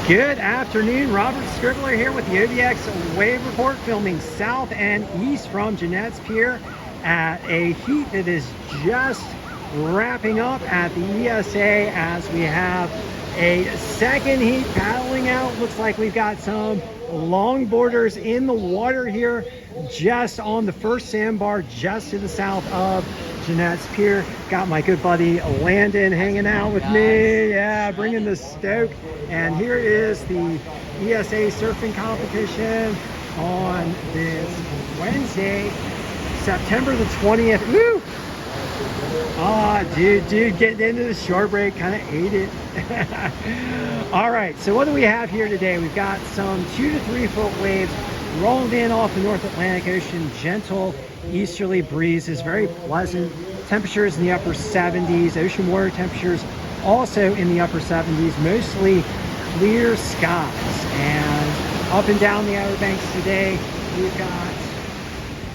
Good afternoon, Robert Scribbler here with the OBX wave report, filming south and east from Jennette's Pier at a heat that is just wrapping up at the ESA as we have a second heat paddling out. Looks like we've got some longboarders in the water here just on the first sandbar just to the south of Jennette's Pier. Got my good buddy Landon hanging out with me, yeah, bringing the stoke. And here is the ESA surfing competition on this Wednesday, September the 20th. Woo! Oh, dude, getting into the shore break, kind of ate it. All right, so what do we have here today? We've got some 2 to 3 foot waves rolling in off the North Atlantic Ocean. Gentle easterly breeze is very pleasant. Temperatures in the upper 70s. Ocean water temperatures also in the upper 70s. Mostly clear skies. And up and down the Outer Banks today, we've got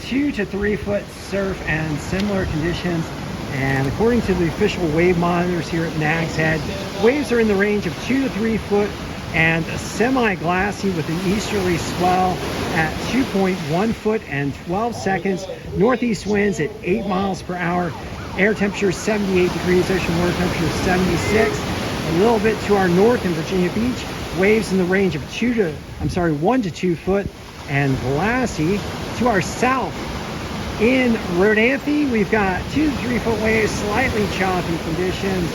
2 to 3 foot surf and similar conditions. And according to the official wave monitors here at Nag's Head, waves are in the range of 2 to 3 foot and semi-glassy with an easterly swell at 2.1 foot and 12 seconds. Northeast winds at 8 miles per hour. Air temperature 78 degrees, ocean water temperature 76. A little bit to our north in Virginia Beach, waves in the range of 1 to 2 foot and glassy. To our south in Rodanthe, we've got 2 to 3 foot waves, slightly choppy conditions.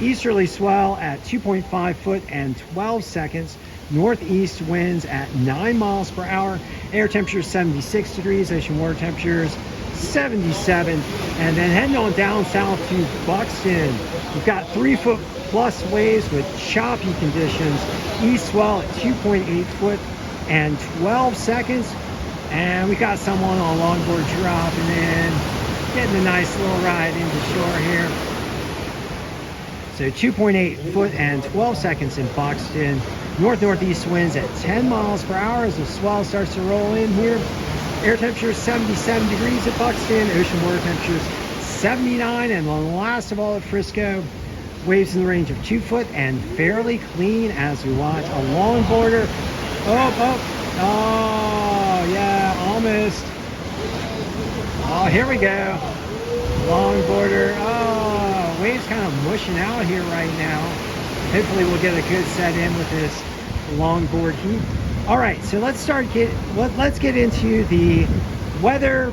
Easterly swell at 2.5 foot and 12 seconds. Northeast winds at 9 miles per hour. Air temperature 76 degrees, ocean water temperatures 77. And then heading on down south to Buxton, we've got 3 foot plus waves with choppy conditions. East swell at 2.8 foot and 12 seconds. And we got someone on a longboard dropping in, getting a nice little ride into shore here. So 2.8 foot and 12 seconds in Buxton. Northeast winds at 10 miles per hour as the swell starts to roll in here. Air temperature 77 degrees at Buxton. Ocean water temperatures 79. And the last of all at Frisco, waves in the range of 2 foot and fairly clean as we watch a longboarder. Oh, yeah, almost. Oh, here we go. Longboarder. Oh, waves kind of mushing out here right now. Hopefully we'll get a good set in with this longboard heat. All right, so let's get into the weather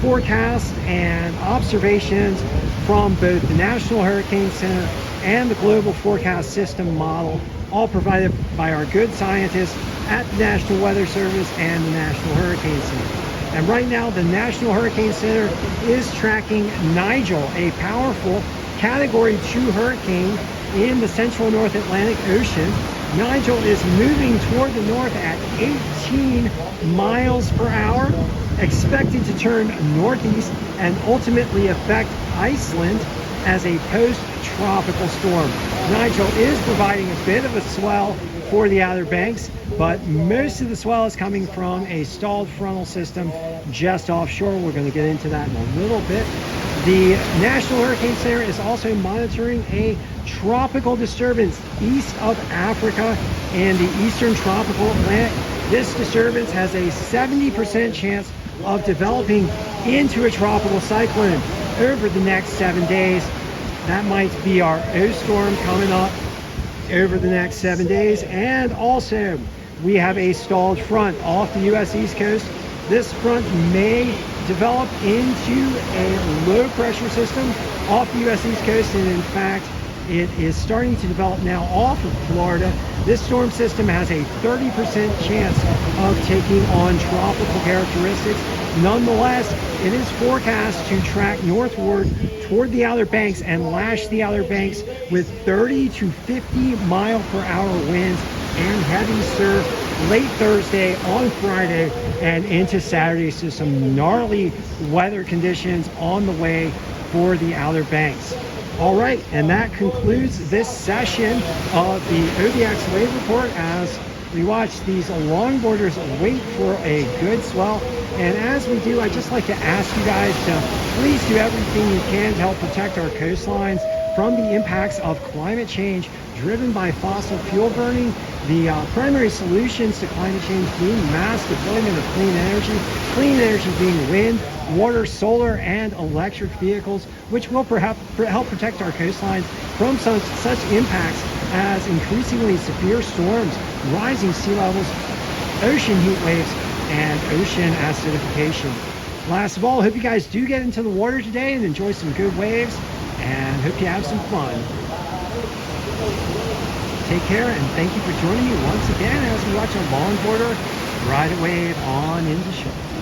forecast and observations from both the National Hurricane Center and the Global Forecast System model, all provided by our good scientists at the National Weather Service and the National Hurricane Center. And right now, the National Hurricane Center is tracking Nigel, a powerful Category 2 hurricane in the central North Atlantic Ocean. Nigel is moving toward the north at 18 miles per hour, expected to turn northeast and ultimately affect Iceland as a post-tropical storm. Nigel is providing a bit of a swell for the Outer Banks, but most of the swell is coming from a stalled frontal system just offshore. We're going to get into that in a little bit. The National Hurricane Center is also monitoring a tropical disturbance east of Africa and the eastern tropical Atlantic. This disturbance has a 70% chance of developing into a tropical cyclone over the next 7 days. That might be our O-storm coming up over the next 7 days. And also, we have a stalled front off the U.S. East Coast. This front may develop into a low pressure system off the U.S. East Coast, and in fact, it is starting to develop now off of Florida. This storm system has a 30% chance of taking on tropical characteristics. Nonetheless, it is forecast to track northward toward the Outer Banks and lash the Outer Banks with 30 to 50 mile per hour winds and heavy surf late Thursday on Friday and into Saturday. So some gnarly weather conditions on the way for the Outer Banks. All right, and that concludes this session of the OBX Wave Report as we watch these longboarders wait for a good swell. And as we do, I'd just like to ask you guys to please do everything you can to help protect our coastlines from the impacts of climate change driven by fossil fuel burning. The primary solutions to climate change being mass deployment of clean energy being wind, water, solar, and electric vehicles, which will perhaps help protect our coastlines from such impacts as increasingly severe storms, rising sea levels, ocean heat waves, and ocean acidification. Last of all, hope you guys do get into the water today and enjoy some good waves, and hope you have some fun. Take care, and thank you for joining me once again as we watch a longboarder ride a wave on into shore.